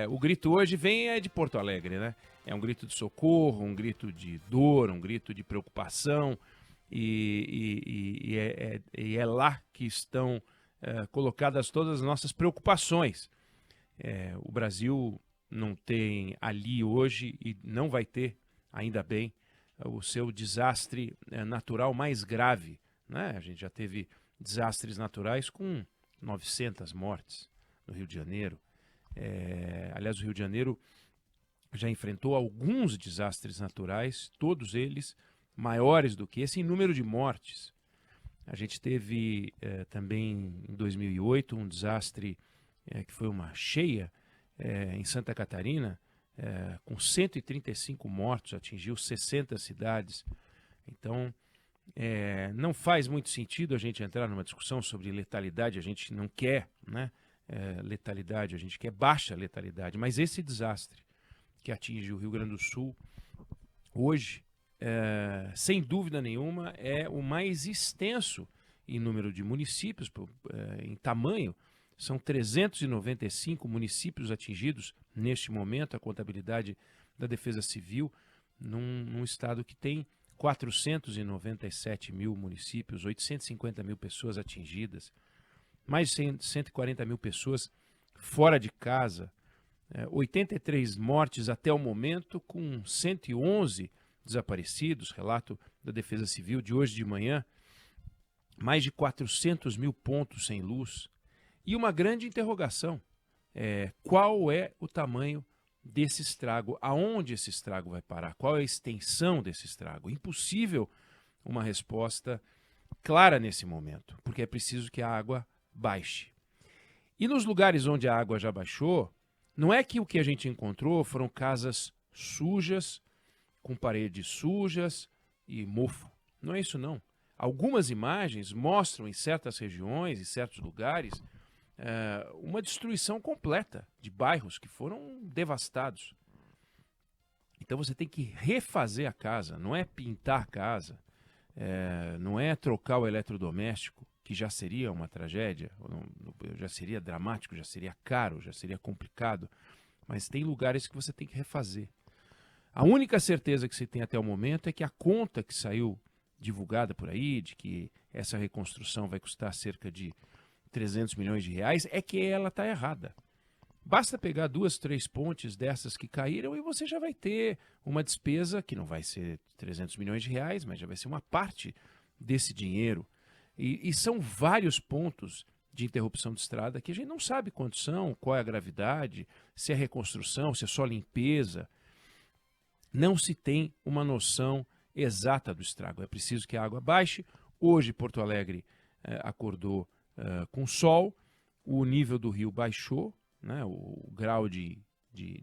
O grito hoje vem de Porto Alegre, né? É um grito de socorro, um grito de dor, um grito de preocupação, e é lá que estão colocadas todas as nossas preocupações. O Brasil não tem ali hoje, e não vai ter, ainda bem, o seu desastre natural mais grave, né? A gente já teve desastres naturais com 900 mortes no Rio de Janeiro. Aliás, o Rio de Janeiro já enfrentou alguns desastres naturais, todos eles maiores do que esse em número de mortes. A gente teve também em 2008 um desastre que foi uma cheia em Santa Catarina, com 135 mortos, atingiu 60 cidades. Então, não faz muito sentido a gente entrar numa discussão sobre letalidade, a gente não quer, né, letalidade, a gente quer baixa letalidade, mas esse desastre que atinge o Rio Grande do Sul hoje, sem dúvida nenhuma, é o mais extenso em número de municípios, em tamanho. São 395 municípios atingidos neste momento, a contabilidade da Defesa Civil, num estado que tem 497 mil municípios, 850 mil pessoas atingidas, mais de 140 mil pessoas fora de casa, 83 mortes até o momento, com 111 desaparecidos, relato da Defesa Civil de hoje de manhã, mais de 400 mil pontos sem luz. E uma grande interrogação: qual é o tamanho desse estrago? Aonde esse estrago vai parar? Qual é a extensão desse estrago? Impossível uma resposta clara nesse momento, porque é preciso que a água baixe. E nos lugares onde a água já baixou, não é que o que a gente encontrou foram casas sujas, com paredes sujas e mofo. Não é isso, não. Algumas imagens mostram em certas regiões, em certos lugares, uma destruição completa de bairros que foram devastados. Então você tem que refazer a casa, não é pintar a casa, não é trocar o eletrodoméstico, que já seria uma tragédia, já seria dramático, já seria caro, já seria complicado, mas tem lugares que você tem que refazer. A única certeza que se tem até o momento é que a conta que saiu divulgada por aí, de que essa reconstrução vai custar cerca de 300 milhões de reais, é que ela está errada. Basta pegar 2, 3 pontes dessas que caíram e você já vai ter uma despesa que não vai ser 300 milhões de reais, mas já vai ser uma parte desse dinheiro. E são vários pontos de interrupção de estrada que a gente não sabe quantos são, qual é a gravidade, se é reconstrução, se é só limpeza. Não se tem uma noção exata do estrago. É preciso que a água baixe. Hoje, Porto Alegre acordou com sol, o nível do rio baixou, né, o grau de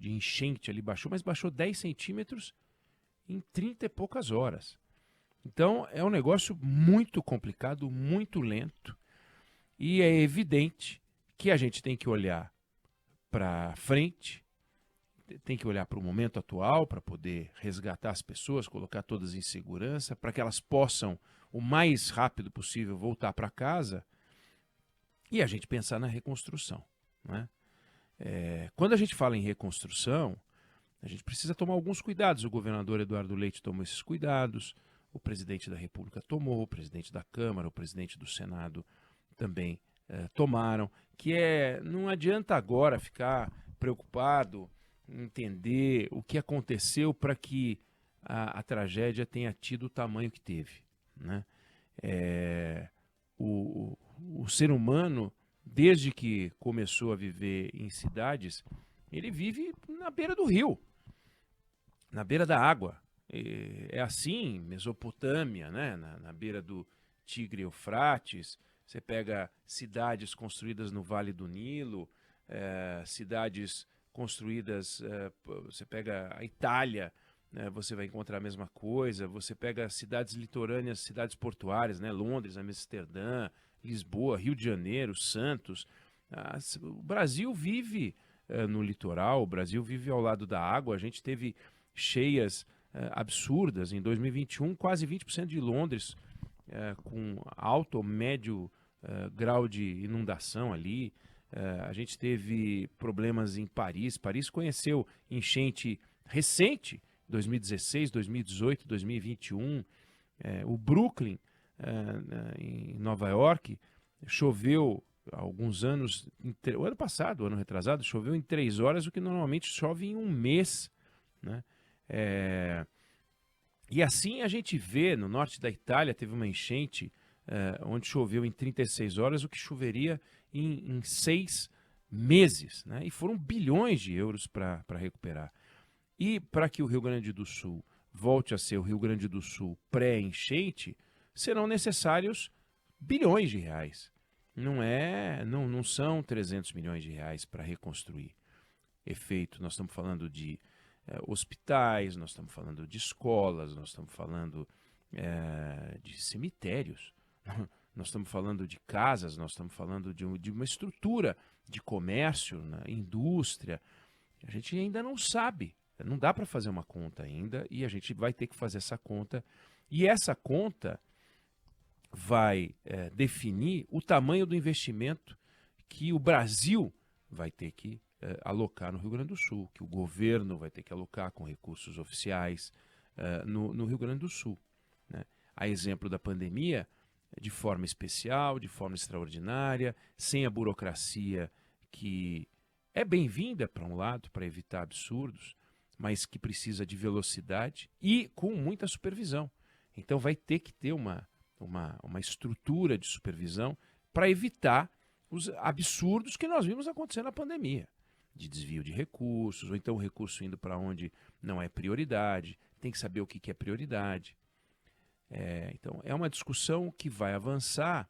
enchente ali baixou, mas baixou 10 centímetros em 30 e poucas horas. Então, é um negócio muito complicado, muito lento, e é evidente que a gente tem que olhar para frente, tem que olhar para o momento atual para poder resgatar as pessoas, colocar todas em segurança, para que elas possam, o mais rápido possível, voltar para casa, e a gente pensar na reconstrução, né? Quando a gente fala em reconstrução, a gente precisa tomar alguns cuidados. O governador Eduardo Leite tomou esses cuidados, o presidente da República tomou, o presidente da Câmara, o presidente do Senado também tomaram, não adianta agora ficar preocupado em entender o que aconteceu para que a tragédia tenha tido o tamanho que teve, né? O ser humano, desde que começou a viver em cidades, ele vive na beira do rio, na beira da água. É assim, Mesopotâmia, né? Na beira do Tigre e Eufrates. Você pega cidades construídas no Vale do Nilo, cidades construídas, você pega a Itália, né, você vai encontrar a mesma coisa. Você pega cidades litorâneas, cidades portuárias, né, Londres, Amsterdã, Lisboa, Rio de Janeiro, Santos. O Brasil vive no litoral, o Brasil vive ao lado da água. A gente teve cheias absurdas em 2021, quase 20% de Londres com alto ou médio grau de inundação ali. A gente teve problemas em Paris. Paris conheceu enchente recente, 2016, 2018, 2021. O Brooklyn, em Nova York, choveu há alguns anos, o ano passado, o ano retrasado, choveu em 3 horas, o que normalmente chove em um mês, né? E assim a gente vê, no norte da Itália teve uma enchente onde choveu em 36 horas, o que choveria em 6 meses, né? E foram bilhões de euros para recuperar. E para que o Rio Grande do Sul volte a ser o Rio Grande do Sul pré-enchente, serão necessários bilhões de reais. Não são 300 milhões de reais para reconstruir. Efeito, nós estamos falando de hospitais, nós estamos falando de escolas, nós estamos falando de cemitérios, nós estamos falando de casas, nós estamos falando de uma estrutura de comércio, né, indústria. A gente ainda não sabe, não dá para fazer uma conta ainda e a gente vai ter que fazer essa conta. E essa conta vai definir o tamanho do investimento que o Brasil vai ter que alocar no Rio Grande do Sul, que o governo vai ter que alocar com recursos oficiais no Rio Grande do Sul, né? A exemplo da pandemia, de forma especial, de forma extraordinária, sem a burocracia que é bem-vinda para um lado, para evitar absurdos, mas que precisa de velocidade e com muita supervisão. Então vai ter que ter uma estrutura de supervisão para evitar os absurdos que nós vimos acontecer na pandemia, de desvio de recursos, ou então o recurso indo para onde não é prioridade, tem que saber o que é prioridade. Então é uma discussão que vai avançar.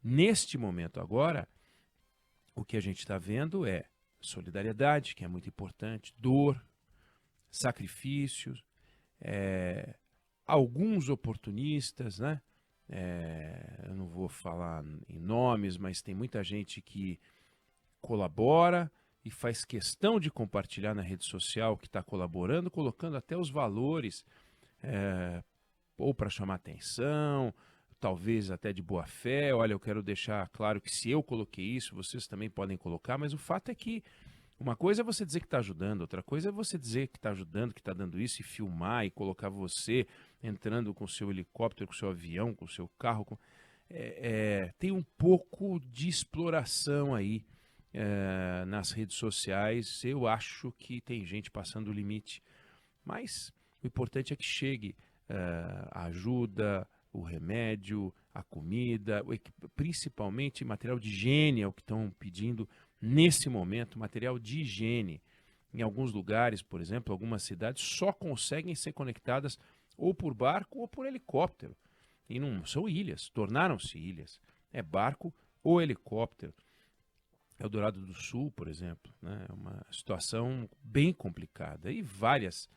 Neste momento agora, o que a gente está vendo é solidariedade, que é muito importante, dor, sacrifícios, alguns oportunistas, né? Eu não vou falar em nomes, mas tem muita gente que colabora e faz questão de compartilhar na rede social que está colaborando, colocando até os valores, ou para chamar atenção, talvez até de boa fé. Olha, eu quero deixar claro que se eu coloquei isso, vocês também podem colocar, mas o fato é que uma coisa é você dizer que está ajudando, outra coisa é você dizer que está ajudando, que está dando isso, e filmar e colocar você entrando com o seu helicóptero, com o seu avião, com o seu carro. Tem um pouco de exploração aí nas redes sociais. Eu acho que tem gente passando o limite, mas o importante é que chegue a ajuda, o remédio, a comida, principalmente material de higiene, é o que estão pedindo nesse momento, material de higiene. Em alguns lugares, por exemplo, algumas cidades só conseguem ser conectadas ou por barco ou por helicóptero. E não são ilhas, tornaram-se ilhas. É barco ou helicóptero. Eldorado do Sul, por exemplo, né? É uma situação bem complicada. E várias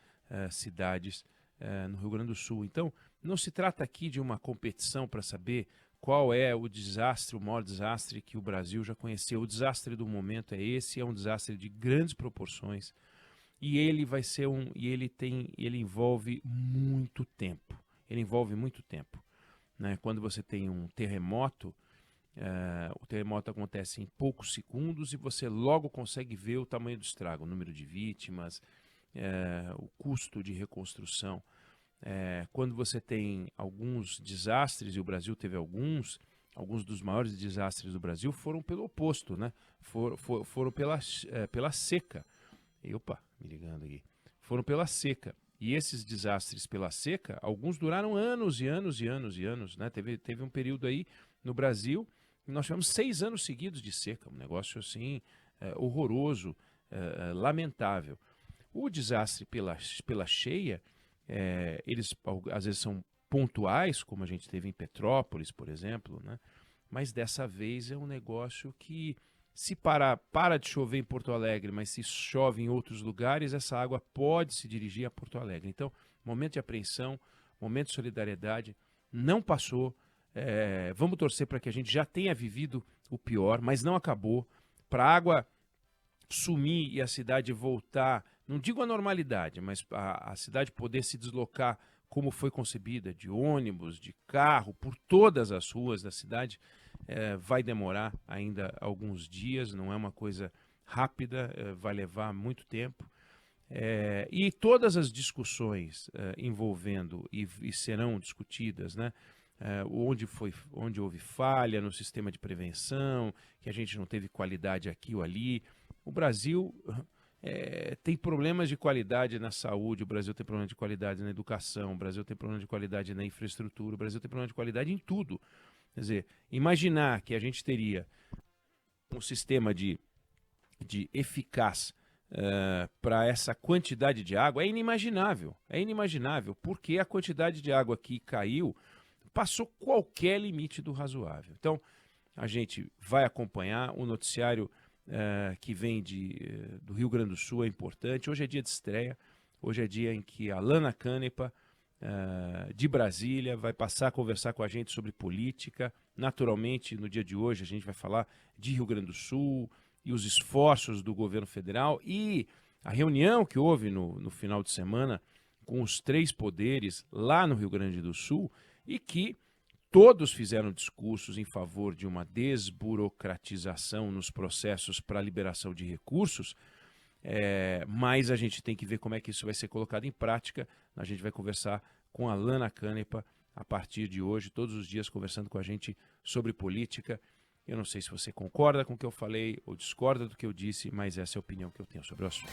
cidades no Rio Grande do Sul. Então, não se trata aqui de uma competição para saber qual é o desastre, o maior desastre que o Brasil já conheceu. O desastre do momento é esse, é um desastre de grandes proporções. E ele vai ser ele envolve muito tempo. Ele envolve muito tempo, né? Quando você tem um terremoto, o terremoto acontece em poucos segundos e você logo consegue ver o tamanho do estrago, o número de vítimas, o custo de reconstrução. Quando você tem alguns desastres, e o Brasil teve alguns dos maiores desastres do Brasil foram pelo oposto, né? Foram pela seca. Opa, me ligando aqui. Foram pela seca. E esses desastres pela seca, alguns duraram anos e anos e anos e anos, né? Teve um período aí no Brasil, que nós tivemos 6 anos seguidos de seca, um negócio assim horroroso, lamentável. O desastre pela cheia, eles às vezes são pontuais, como a gente teve em Petrópolis, por exemplo, né? Mas dessa vez é um negócio que, se para de chover em Porto Alegre, mas se chove em outros lugares, essa água pode se dirigir a Porto Alegre. Então, momento de apreensão, momento de solidariedade, não passou. Vamos torcer para que a gente já tenha vivido o pior, mas não acabou. Para a água sumir e a cidade voltar, não digo a normalidade, mas a cidade poder se deslocar como foi concebida, de ônibus, de carro, por todas as ruas da cidade, vai demorar ainda alguns dias, não é uma coisa rápida, vai levar muito tempo. E todas as discussões envolvendo e serão discutidas, né? Onde houve falha no sistema de prevenção, que a gente não teve qualidade aqui ou ali. O Brasil tem problemas de qualidade na saúde, o Brasil tem problema de qualidade na educação, o Brasil tem problema de qualidade na infraestrutura, o Brasil tem problema de qualidade em tudo. Quer dizer, imaginar que a gente teria um sistema de eficaz para essa quantidade de água é inimaginável. É inimaginável, porque a quantidade de água que caiu passou qualquer limite do razoável. Então, a gente vai acompanhar o noticiário que vem do Rio Grande do Sul, é importante. Hoje é dia de estreia, hoje é dia em que a Lana Canepa, de Brasília, vai passar a conversar com a gente sobre política. Naturalmente, no dia de hoje, a gente vai falar de Rio Grande do Sul e os esforços do governo federal e a reunião que houve no final de semana com os 3 poderes lá no Rio Grande do Sul e que todos fizeram discursos em favor de uma desburocratização nos processos para liberação de recursos, mas a gente tem que ver como é que isso vai ser colocado em prática. A gente vai conversar com a Lana Canepa a partir de hoje, todos os dias conversando com a gente sobre política. Eu não sei se você concorda com o que eu falei ou discorda do que eu disse, mas essa é a opinião que eu tenho sobre o assunto.